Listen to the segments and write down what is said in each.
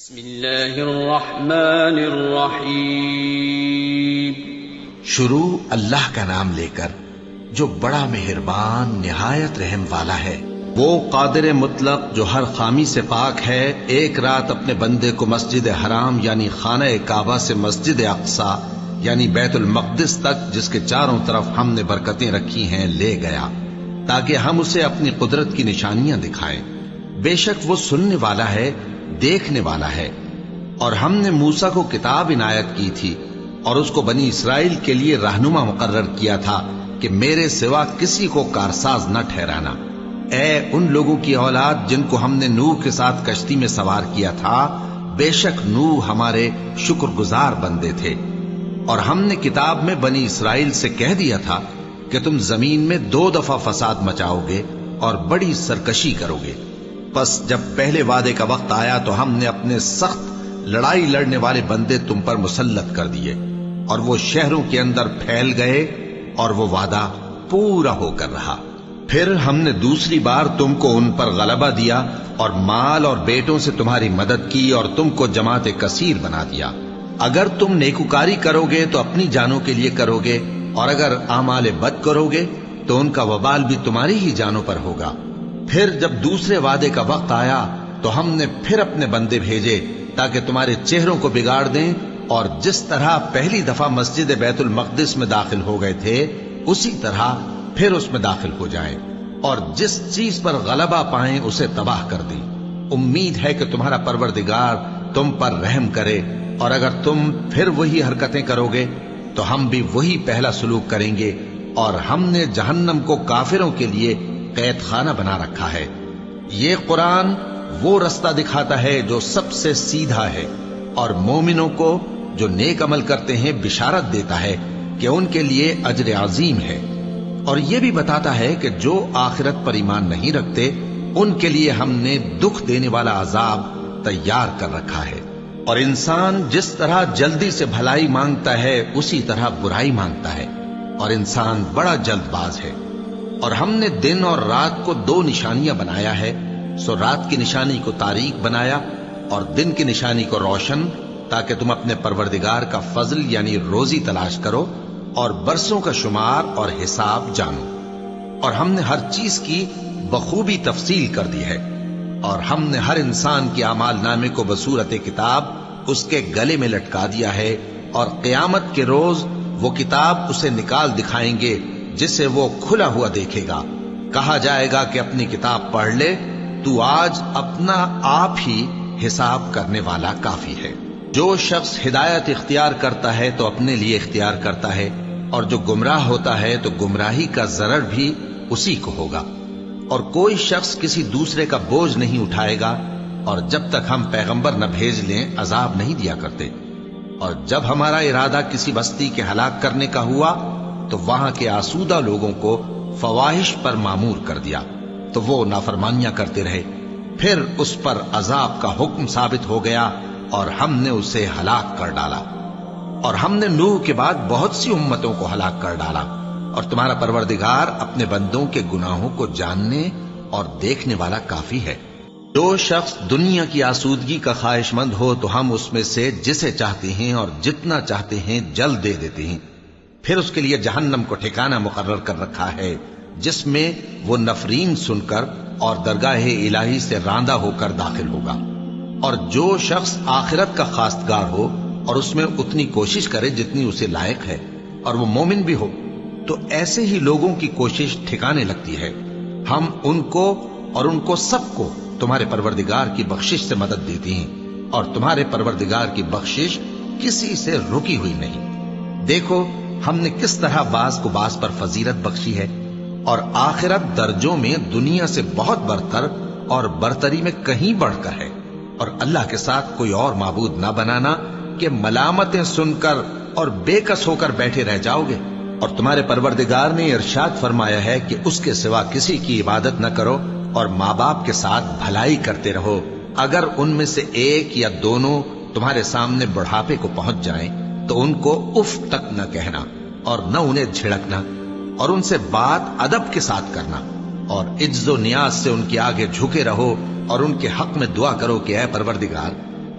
بسم اللہ الرحمن الرحیم۔ شروع اللہ کا نام لے کر جو بڑا مہربان نہایت رحم والا ہے۔ وہ قادر مطلق جو ہر خامی سے پاک ہے، ایک رات اپنے بندے کو مسجد حرام یعنی خانہ کعبہ سے مسجد اقصی یعنی بیت المقدس تک، جس کے چاروں طرف ہم نے برکتیں رکھی ہیں، لے گیا تاکہ ہم اسے اپنی قدرت کی نشانیاں دکھائیں۔ بے شک وہ سننے والا ہے، دیکھنے والا ہے۔ اور ہم نے موسیٰ کو کتاب عنایت کی تھی اور اس کو بنی اسرائیل کے لیے رہنما مقرر کیا تھا کہ میرے سوا کسی کو کارساز نہ ٹھہرانا۔ اے ان لوگوں کی اولاد جن کو ہم نے نوح کے ساتھ کشتی میں سوار کیا تھا، بے شک نوح ہمارے شکر گزار بندے تھے۔ اور ہم نے کتاب میں بنی اسرائیل سے کہہ دیا تھا کہ تم زمین میں 2 دفعہ فساد مچاؤ گے اور بڑی سرکشی کرو گے۔ پس جب پہلے وعدے کا وقت آیا تو ہم نے اپنے سخت لڑائی لڑنے والے بندے تم پر مسلط کر دیے، اور وہ شہروں کے اندر پھیل گئے اور وہ وعدہ پورا ہو کر رہا۔ پھر ہم نے دوسری بار تم کو ان پر غلبہ دیا اور مال اور بیٹوں سے تمہاری مدد کی اور تم کو جماعت کثیر بنا دیا۔ اگر تم نیکوکاری کرو گے تو اپنی جانوں کے لیے کرو گے، اور اگر اعمال بد کرو گے تو ان کا وبال بھی تمہاری ہی جانوں پر ہوگا۔ پھر جب دوسرے وعدے کا وقت آیا تو ہم نے پھر اپنے بندے بھیجے تاکہ تمہارے چہروں کو بگاڑ دیں، اور جس طرح پہلی دفعہ مسجد بیت المقدس میں داخل ہو گئے تھے اسی طرح پھر اس میں داخل ہو جائیں، اور جس چیز پر غلبہ پائیں اسے تباہ کر دیں۔ امید ہے کہ تمہارا پروردگار تم پر رحم کرے، اور اگر تم پھر وہی حرکتیں کرو گے تو ہم بھی وہی پہلا سلوک کریں گے، اور ہم نے جہنم کو کافروں کے لیے قید خانہ بنا رکھا ہے۔ یہ قرآن وہ رستہ دکھاتا ہے جو سب سے سیدھا ہے، اور مومنوں کو جو نیک عمل کرتے ہیں بشارت دیتا ہے کہ ان کے لیے اجر عظیم ہے، اور یہ بھی بتاتا ہے کہ جو آخرت پر ایمان نہیں رکھتے ان کے لیے ہم نے دکھ دینے والا عذاب تیار کر رکھا ہے۔ اور انسان جس طرح جلدی سے بھلائی مانگتا ہے اسی طرح برائی مانگتا ہے، اور انسان بڑا جلد باز ہے۔ اور ہم نے دن اور رات کو 2 نشانیاں بنایا ہے، سو رات کی نشانی کو تاریک بنایا اور دن کی نشانی کو روشن، تاکہ تم اپنے پروردگار کا فضل یعنی روزی تلاش کرو اور برسوں کا شمار اور حساب جانو۔ اور ہم نے ہر چیز کی بخوبی تفصیل کر دی ہے، اور ہم نے ہر انسان کے اعمال نامے کو بصورت کتاب اس کے گلے میں لٹکا دیا ہے، اور قیامت کے روز وہ کتاب اسے نکال دکھائیں گے جسے وہ کھلا ہوا دیکھے گا۔ کہا جائے گا کہ اپنی کتاب پڑھ لے، تو آج اپنا آپ ہی حساب کرنے والا کافی ہے۔ جو شخص ہدایت اختیار کرتا ہے تو اپنے لیے اختیار کرتا ہے، اور جو گمراہ ہوتا ہے تو گمراہی کا ضرر بھی اسی کو ہوگا۔ اور کوئی شخص کسی دوسرے کا بوجھ نہیں اٹھائے گا، اور جب تک ہم پیغمبر نہ بھیج لیں عذاب نہیں دیا کرتے۔ اور جب ہمارا ارادہ کسی بستی کے ہلاک کرنے کا ہوا تو وہاں کے آسودہ لوگوں کو فواحش پر مامور کر دیا، تو وہ نافرمانیاں کرتے رہے۔ پھر اس پر عذاب کا حکم ثابت ہو گیا اور ہم نے اسے ہلاک کر ڈالا۔ اور ہم نے نوح کے بعد بہت سی امتوں کو ہلاک کر ڈالا، اور تمہارا پروردگار اپنے بندوں کے گناہوں کو جاننے اور دیکھنے والا کافی ہے۔ جو شخص دنیا کی آسودگی کا خواہش مند ہو تو ہم اس میں سے جسے چاہتے ہیں اور جتنا چاہتے ہیں جلد دے دیتے ہیں۔ پھر اس کے لیے جہنم کو ٹھکانہ مقرر کر رکھا ہے، جس میں وہ نفرین سن کر اور درگاہ الہی سے راندہ ہو کر داخل ہوگا۔ اور جو شخص آخرت کا خواستگار ہو اور اس میں اتنی کوشش کرے جتنی اسے لائق ہے، اور وہ مومن بھی ہو، تو ایسے ہی لوگوں کی کوشش ٹھکانے لگتی ہے۔ ہم ان کو اور ان کو سب کو تمہارے پروردگار کی بخشش سے مدد دیتی ہیں، اور تمہارے پروردگار کی بخشش کسی سے رکی ہوئی نہیں۔ دیکھو ہم نے کس طرح بعض کو بعض پر فضیلت بخشی ہے، اور آخرت درجوں میں دنیا سے بہت برتر اور برتری میں کہیں بڑھ کر ہے۔ اور اللہ کے ساتھ کوئی اور معبود نہ بنانا کہ ملامتیں سن کر اور بے کس ہو کر بیٹھے رہ جاؤ گے۔ اور تمہارے پروردگار نے ارشاد فرمایا ہے کہ اس کے سوا کسی کی عبادت نہ کرو، اور ماں باپ کے ساتھ بھلائی کرتے رہو۔ اگر ان میں سے ایک یا دونوں تمہارے سامنے بڑھاپے کو پہنچ جائیں تو ان کو اف تک نہ کہنا، اور نہ انہیں جھڑکنا، اور ان سے بات ادب کے ساتھ کرنا، اور عجز و نیاز سے ان کے آگے جھکے رہو، اور ان کے حق میں دعا کرو کہ اے پروردگار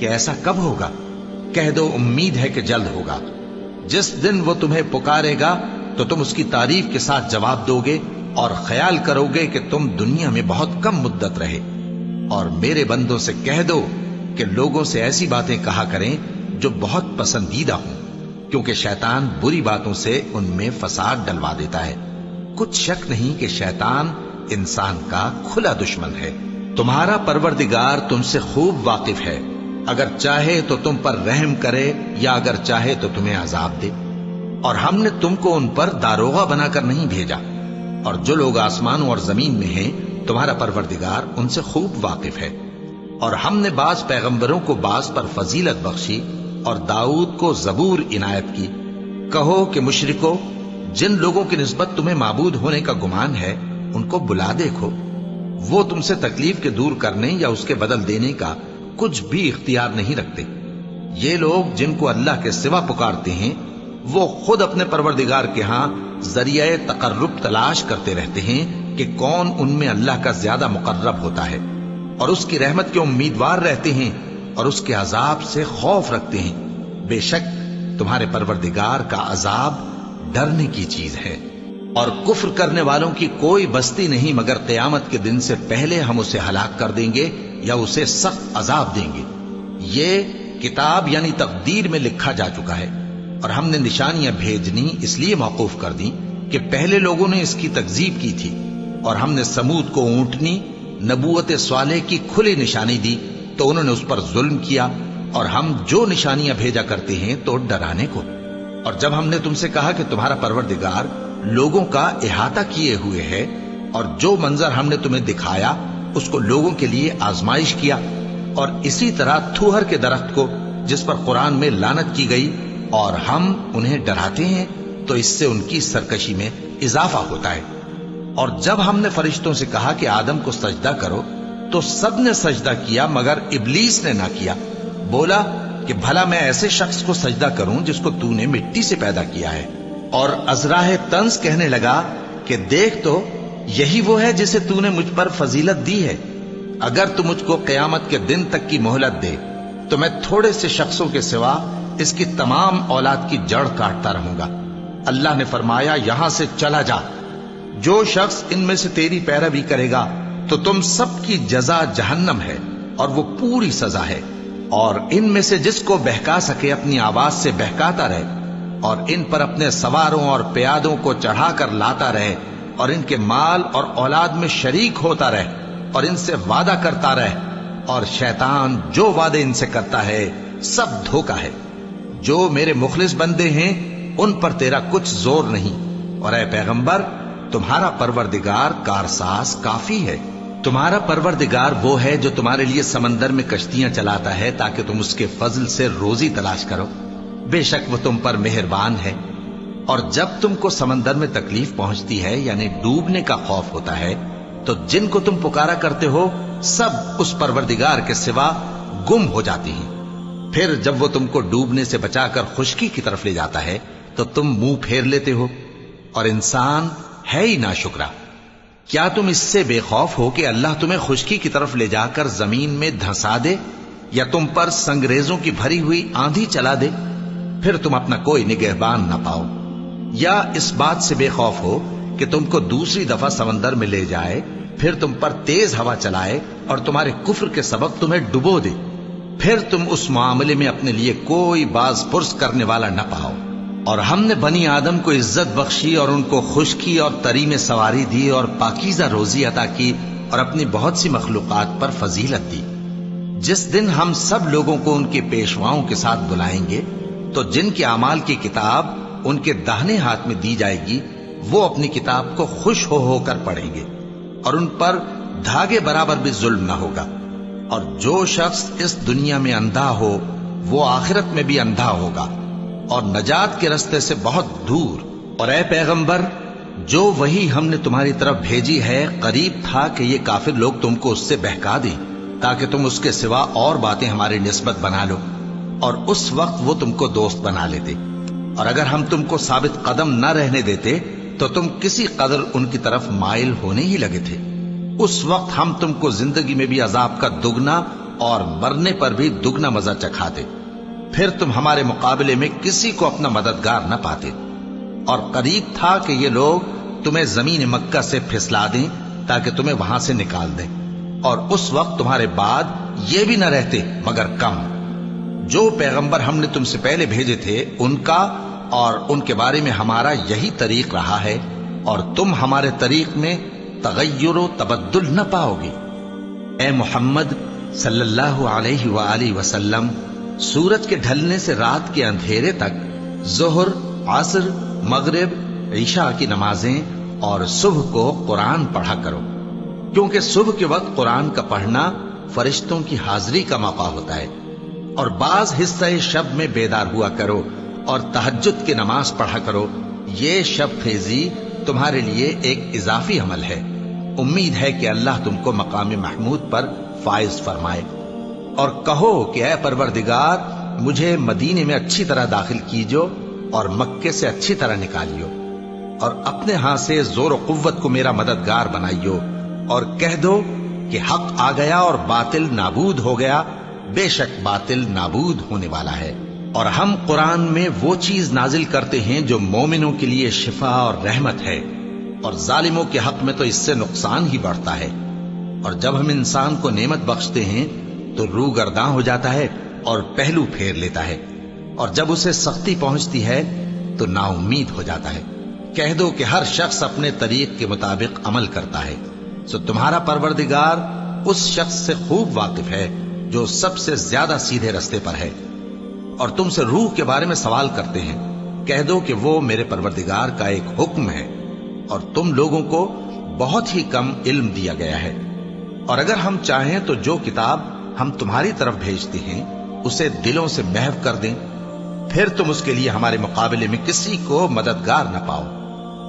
کہ ایسا کب ہوگا؟ کہہ دو امید ہے کہ جلد ہوگا۔ جس دن وہ تمہیں پکارے گا تو تم اس کی تعریف کے ساتھ جواب دو گے اور خیال کرو گے کہ تم دنیا میں بہت کم مدت رہے۔ اور میرے بندوں سے کہہ دو کہ لوگوں سے ایسی باتیں کہا کریں جو بہت پسندیدہ ہوں، کیونکہ شیطان بری باتوں سے ان میں فساد ڈلوا دیتا ہے۔ کچھ شک نہیں کہ شیطان انسان کا کھلا دشمن ہے۔ تمہارا پروردگار تم سے خوب واقف ہے، اگر چاہے تو تم پر رحم کرے یا اگر چاہے تو تمہیں عذاب دے۔ اور ہم نے تم کو ان پر داروغہ بنا کر نہیں بھیجا، اور جو لوگ آسمانوں اور زمین میں ہیں تمہارا پروردگار ان سے خوب واقف ہے۔ اور ہم نے بعض پیغمبروں کو بعض پر فضیلت بخشی اور داؤد کو زبور عنایت کی۔ کہو کہ مشرکو، جن لوگوں کی نسبت تمہیں معبود ہونے کا گمان ہے ان کو بلا دیکھو، وہ تم سے تکلیف کے دور کرنے یا اس کے بدل دینے کا کچھ بھی اختیار نہیں رکھتے۔ یہ لوگ جن کو اللہ کے سوا پکارتے ہیں وہ خود اپنے پروردگار کے ہاں ذریعہ تقرب تلاش کرتے رہتے ہیں کہ کون ان میں اللہ کا زیادہ مقرب ہوتا ہے، اور اس کی رحمت کے امیدوار رہتے ہیں اور اس کے عذاب سے خوف رکھتے ہیں۔ بے شک تمہارے پروردگار کا عذاب ڈرنے کی چیز ہے۔ اور کفر کرنے والوں کی کوئی بستی نہیں مگر قیامت کے دن سے پہلے ہم اسے ہلاک کر دیں گے یا اسے سخت عذاب دیں گے۔ یہ کتاب یعنی تقدیر میں لکھا جا چکا ہے، اور ہم نے نشانیاں بھیجنی اس لیے موقوف کر دیں کہ پہلے لوگوں نے اس کی تکذیب کی تھی، اور ہم نے سمود کو اونٹنی نبوت صالح کی کھلی نشانی دی تو انہوں نے اس پر ظلم کیا، اور ہم جو نشانیاں بھیجا کرتے ہیں تو ڈرانے کو۔ اور جب ہم نے تم سے کہا کہ تمہارا پروردگار لوگوں کا احاطہ کیے ہوئے ہے، اور جو منظر ہم نے تمہیں دکھایا اس کو لوگوں کے لیے آزمائش کیا، اور اسی طرح تھوہر کے درخت کو جس پر قرآن میں لعنت کی گئی، اور ہم انہیں ڈراتے ہیں تو اس سے ان کی سرکشی میں اضافہ ہوتا ہے۔ اور جب ہم نے فرشتوں سے کہا کہ آدم کو سجدہ کرو تو سب نے سجدہ کیا مگر ابلیس نے نہ کیا، بولا کہ بھلا میں ایسے شخص کو سجدہ کروں جس کو تو نے مٹی سے پیدا کیا ہے۔ اور ازراہ طنز کہنے لگا کہ دیکھ تو یہی وہ ہے جسے تو نے مجھ پر فضیلت دی ہے، اگر تو مجھ کو قیامت کے دن تک کی مہلت دے تو میں تھوڑے سے شخصوں کے سوا اس کی تمام اولاد کی جڑ کاٹتا رہوں گا۔ اللہ نے فرمایا یہاں سے چلا جا، جو شخص ان میں سے تیری پیروی کرے گا تو تم سب کی جزا جہنم ہے اور وہ پوری سزا ہے، اور ان میں سے جس کو بہکا سکے اپنی آواز سے بہکاتا رہے، اور ان پر اپنے سواروں اور پیادوں کو چڑھا کر لاتا رہے، اور ان کے مال اور اولاد میں شریک ہوتا رہے، اور ان سے وعدہ کرتا رہے، اور شیطان جو وعدے ان سے کرتا ہے سب دھوکہ ہے۔ جو میرے مخلص بندے ہیں ان پر تیرا کچھ زور نہیں، اور اے پیغمبر تمہارا پروردگار کارساز کافی ہے۔ تمہارا پروردگار وہ ہے جو تمہارے لیے سمندر میں کشتیاں چلاتا ہے تاکہ تم اس کے فضل سے روزی تلاش کرو، بے شک وہ تم پر مہربان ہے۔ اور جب تم کو سمندر میں تکلیف پہنچتی ہے یعنی ڈوبنے کا خوف ہوتا ہے تو جن کو تم پکارا کرتے ہو سب اس پروردگار کے سوا گم ہو جاتی ہیں۔ پھر جب وہ تم کو ڈوبنے سے بچا کر خشکی کی طرف لے جاتا ہے تو تم منہ پھیر لیتے ہو، اور انسان ہے ہی ناشکرا۔ کیا تم اس سے بے خوف ہو کہ اللہ تمہیں خشکی کی طرف لے جا کر زمین میں دھنسا دے یا تم پر سنگریزوں کی بھری ہوئی آندھی چلا دے، پھر تم اپنا کوئی نگہبان نہ پاؤ؟ یا اس بات سے بے خوف ہو کہ تم کو دوسری دفعہ سمندر میں لے جائے، پھر تم پر تیز ہوا چلائے اور تمہارے کفر کے سبب تمہیں ڈبو دے، پھر تم اس معاملے میں اپنے لیے کوئی باز پرس کرنے والا نہ پاؤ؟ اور ہم نے بنی آدم کو عزت بخشی اور ان کو خشکی اور تری میں سواری دی اور پاکیزہ روزی عطا کی اور اپنی بہت سی مخلوقات پر فضیلت دی۔ جس دن ہم سب لوگوں کو ان کے پیشواؤں کے ساتھ بلائیں گے تو جن کے اعمال کی کتاب ان کے داہنے ہاتھ میں دی جائے گی وہ اپنی کتاب کو خوش ہو کر پڑھیں گے، اور ان پر دھاگے برابر بھی ظلم نہ ہوگا۔ اور جو شخص اس دنیا میں اندھا ہو وہ آخرت میں بھی اندھا ہوگا اور نجات کے رستے سے بہت دور۔ اور اے پیغمبر جو وحی ہم نے تمہاری طرف بھیجی ہے قریب تھا کہ یہ کافر لوگ تم کو اس سے بہکا دیں تاکہ تم اس کے سوا اور باتیں ہماری نسبت بنا لو، اور اس وقت وہ تم کو دوست بنا لیتے، اور اگر ہم تم کو ثابت قدم نہ رہنے دیتے تو تم کسی قدر ان کی طرف مائل ہونے ہی لگے تھے۔ اس وقت ہم تم کو زندگی میں بھی عذاب کا دگنا اور مرنے پر بھی دگنا مزہ چکھاتے، پھر تم ہمارے مقابلے میں کسی کو اپنا مددگار نہ پاتے، اور قریب تھا کہ یہ لوگ تمہیں زمین مکہ سے پھسلا دیں تاکہ تمہیں وہاں سے نکال دیں، اور اس وقت تمہارے بعد یہ بھی نہ رہتے مگر کم۔ جو پیغمبر ہم نے تم سے پہلے بھیجے تھے ان کا اور ان کے بارے میں ہمارا یہی طریق رہا ہے، اور تم ہمارے طریق میں تغیر و تبدل نہ پاؤ گے۔ اے محمد صلی اللہ علیہ وآلہ وسلم، سورج کے ڈھلنے سے رات کے اندھیرے تک ظہر، عصر، مغرب، عشاء کی نمازیں اور صبح کو قرآن پڑھا کرو، کیونکہ صبح کے وقت قرآن کا پڑھنا فرشتوں کی حاضری کا موقع ہوتا ہے، اور بعض حصہ شب میں بیدار ہوا کرو اور تہجد کی نماز پڑھا کرو۔ یہ شب خیزی تمہارے لیے ایک اضافی عمل ہے، امید ہے کہ اللہ تم کو مقام محمود پر فائز فرمائے۔ اور کہو کہ اے پروردگار، مجھے مدینے میں اچھی طرح داخل کیجو اور مکے سے اچھی طرح نکالیو، اور اپنے ہاں سے زور و قوت کو میرا مددگار بنائیو، اور کہہ دو کہ حق آ گیا اور باطل نابود ہو گیا، بے شک باطل نابود ہونے والا ہے۔ اور ہم قرآن میں وہ چیز نازل کرتے ہیں جو مومنوں کے لیے شفا اور رحمت ہے، اور ظالموں کے حق میں تو اس سے نقصان ہی بڑھتا ہے۔ اور جب ہم انسان کو نعمت بخشتے ہیں تو روح گرداں ہو جاتا ہے اور پہلو پھیر لیتا ہے، اور جب اسے سختی پہنچتی ہے تو نا امید ہو جاتا ہے۔ کہہ دو کہ ہر شخص اپنے طریق کے مطابق عمل کرتا ہے، سو تمہارا پروردگار اس شخص سے خوب واقف ہے جو سب سے زیادہ سیدھے رستے پر ہے۔ اور تم سے روح کے بارے میں سوال کرتے ہیں، کہہ دو کہ وہ میرے پروردگار کا ایک حکم ہے، اور تم لوگوں کو بہت ہی کم علم دیا گیا ہے۔ اور اگر ہم چاہیں تو جو کتاب ہم تمہاری طرف بھیجتے ہیں اسے دلوں سے محو کر دیں، پھر تم اس کے لیے ہمارے مقابلے میں کسی کو مددگار نہ پاؤ،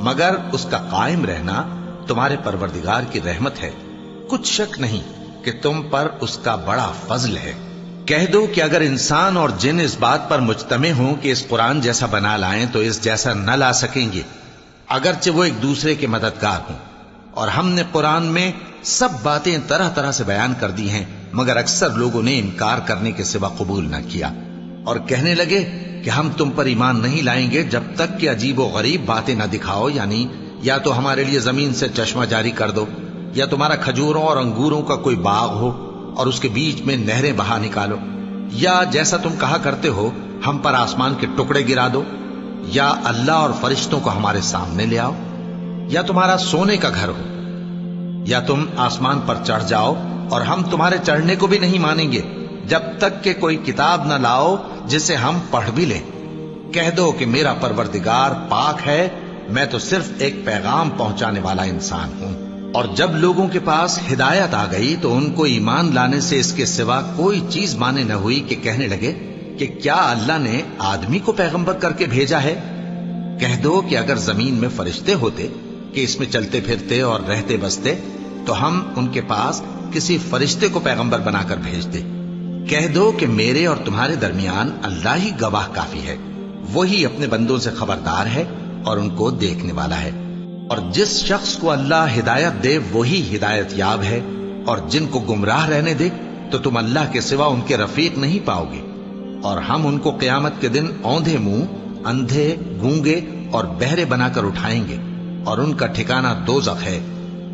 مگر اس کا قائم رہنا تمہارے پروردگار کی رحمت ہے، کچھ شک نہیں کہ تم پر اس کا بڑا فضل ہے۔ کہہ دو کہ اگر انسان اور جن اس بات پر مجتمع ہوں کہ اس قرآن جیسا بنا لائیں تو اس جیسا نہ لا سکیں گے، اگرچہ وہ ایک دوسرے کے مددگار ہوں۔ اور ہم نے قرآن میں سب باتیں طرح طرح سے بیان کر دی ہیں، مگر اکثر لوگوں نے انکار کرنے کے سوا قبول نہ کیا، اور کہنے لگے کہ ہم تم پر ایمان نہیں لائیں گے جب تک کہ عجیب و غریب باتیں نہ دکھاؤ، یعنی یا تو ہمارے لیے زمین سے چشمہ جاری کر دو، یا تمہارا کھجوروں اور انگوروں کا کوئی باغ ہو اور اس کے بیچ میں نہریں بہا نکالو، یا جیسا تم کہا کرتے ہو ہم پر آسمان کے ٹکڑے گرا دو، یا اللہ اور فرشتوں کو ہمارے سامنے لے آؤ، یا تمہارا سونے کا گھر ہو، یا تم آسمان پر چڑھ جاؤ اور ہم تمہارے چڑھنے کو بھی نہیں مانیں گے جب تک کہ کوئی کتاب نہ لاؤ جسے ہم پڑھ بھی لیں۔ کہہ دو کہ میرا پروردگار پاک ہے، میں تو صرف ایک پیغام پہنچانے والا انسان ہوں۔ اور جب لوگوں کے پاس ہدایت آ گئی تو ان کو ایمان لانے سے اس کے سوا کوئی چیز مانے نہ ہوئی کہ کہنے لگے کہ کیا اللہ نے آدمی کو پیغمبر کر کے بھیجا ہے؟ کہہ دو کہ اگر زمین میں فرشتے ہوتے کہ اس میں چلتے پھرتے اور رہتے بستے تو ہم ان کے پاس کسی فرشتے کو پیغمبر بنا کر بھیجتے۔ کہہ دو کہ میرے اور تمہارے درمیان اللہ ہی گواہ کافی ہے، وہی اپنے بندوں سے خبردار ہے اور ان کو دیکھنے والا ہے۔ اور جس شخص کو اللہ ہدایت دے وہی ہدایت یاب ہے، اور جن کو گمراہ رہنے دے تو تم اللہ کے سوا ان کے رفیق نہیں پاؤ گے۔ اور ہم ان کو قیامت کے دن اوندھے منہ، اندھے، گونگے اور بہرے بنا کر اٹھائیں گے، اور ان کا ٹھکانہ دوزخ ہے۔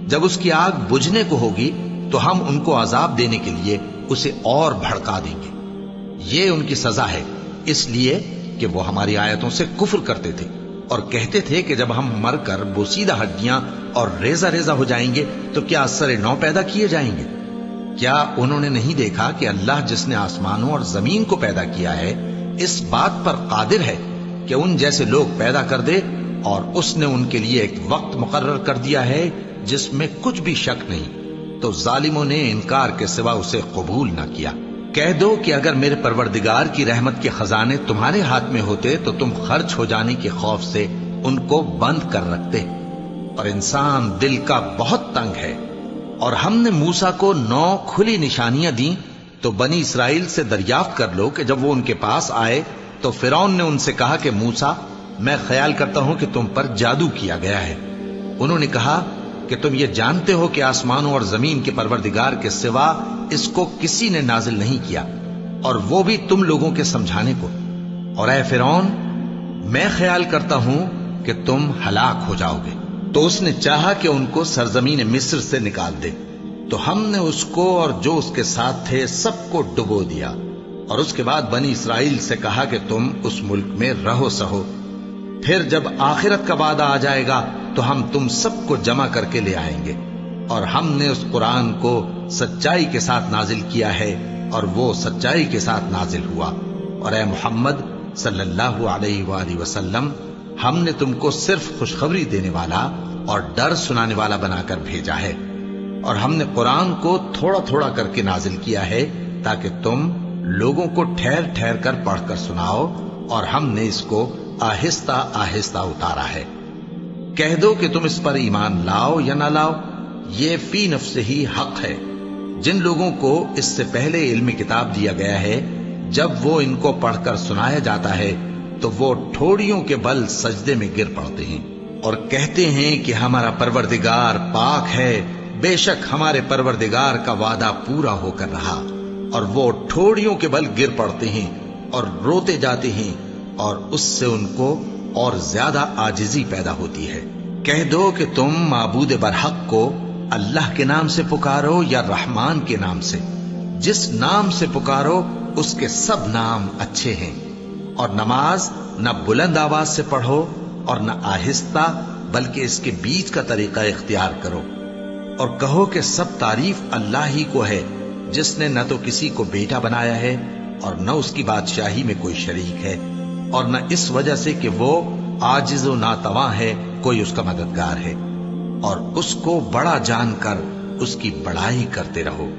جب اس کی آگ بجھنے کو ہوگی تو ہم ان کو عذاب دینے کے لیے اسے اور بھڑکا دیں گے۔ یہ ان کی سزا ہے، اس لیے کہ وہ ہماری آیتوں سے کفر کرتے تھے اور کہتے تھے کہ جب ہم مر کر بوسیدہ ہڈیاں اور ریزہ ریزہ ہو جائیں گے تو کیا اثر نو پیدا کیے جائیں گے؟ کیا انہوں نے نہیں دیکھا کہ اللہ جس نے آسمانوں اور زمین کو پیدا کیا ہے اس بات پر قادر ہے کہ ان جیسے لوگ پیدا کر دے، اور اس نے ان کے لیے ایک وقت مقرر کر دیا ہے جس میں کچھ بھی شک نہیں، تو ظالموں نے انکار کے سوا اسے قبول نہ کیا۔ کہہ دو کہ اگر میرے پروردگار کی رحمت کے خزانے تمہارے ہاتھ میں ہوتے تو تم خرچ ہو جانے کے خوف سے ان کو بند کر رکھتے، اور انسان دل کا بہت تنگ ہے۔ اور ہم نے موسیٰ کو 9 کھلی نشانیاں دیں تو بنی اسرائیل سے دریافت کر لو کہ جب وہ ان کے پاس آئے تو فرعون نے ان سے کہا کہ موسیٰ، میں خیال کرتا ہوں کہ تم پر جادو کیا گیا ہے۔ انہوں نے کہا کہ تم یہ جانتے ہو کہ آسمانوں اور زمین کے پروردگار کے سوا اس کو کسی نے نازل نہیں کیا، اور وہ بھی تم لوگوں کے سمجھانے کو۔ اور اے فرعون، میں خیال کرتا ہوں کہ تم ہلاک ہو جاؤ گے۔ تو اس نے چاہا کہ ان کو سرزمین مصر سے نکال دے، تو ہم نے اس کو اور جو اس کے ساتھ تھے سب کو ڈبو دیا، اور اس کے بعد بنی اسرائیل سے کہا کہ تم اس ملک میں رہو سہو، پھر جب آخرت کا وعدہ آ جائے گا تو ہم تم سب کو جمع کر کے لے آئیں گے۔ اور ہم نے اس قرآن کو سچائی کے ساتھ نازل کیا ہے، اور وہ سچائی کے ساتھ نازل ہوا۔ اور اے محمد صلی اللہ علیہ وآلہ وسلم، ہم نے تم کو صرف خوشخبری دینے والا اور ڈر سنانے والا بنا کر بھیجا ہے، اور ہم نے قرآن کو تھوڑا تھوڑا کر کے نازل کیا ہے تاکہ تم لوگوں کو ٹھہر ٹھہر کر پڑھ کر سناؤ، اور ہم نے اس کو آہستہ آہستہ اتارا ہے۔ کہہ دو کہ تم اس پر ایمان لاؤ یا نہ لاؤ، یہ فی نفسہ ہی حق ہے۔ جن لوگوں کو اس سے پہلے علم کتاب دیا گیا ہے، جب وہ ان کو پڑھ کر سنایا جاتا ہے تو وہ ٹھوڑیوں کے بل سجدے میں گر پڑتے ہیں اور کہتے ہیں کہ ہمارا پروردگار پاک ہے، بے شک ہمارے پروردگار کا وعدہ پورا ہو کر رہا۔ اور وہ ٹھوڑیوں کے بل گر پڑتے ہیں اور روتے جاتے ہیں، اور اس سے ان کو اور زیادہ عاجزی پیدا ہوتی ہے۔ کہہ دو کہ تم معبود برحق کو اللہ کے نام سے پکارو یا رحمان کے نام سے، جس نام سے پکارو اس کے سب نام اچھے ہیں، اور نماز نہ بلند آواز سے پڑھو اور نہ آہستہ، بلکہ اس کے بیچ کا طریقہ اختیار کرو، اور کہو کہ سب تعریف اللہ ہی کو ہے، جس نے نہ تو کسی کو بیٹا بنایا ہے اور نہ اس کی بادشاہی میں کوئی شریک ہے، اور نہ اس وجہ سے کہ وہ عاجز و ناتواں ہے کوئی اس کا مددگار ہے، اور اس کو بڑا جان کر اس کی بڑائی کرتے رہو۔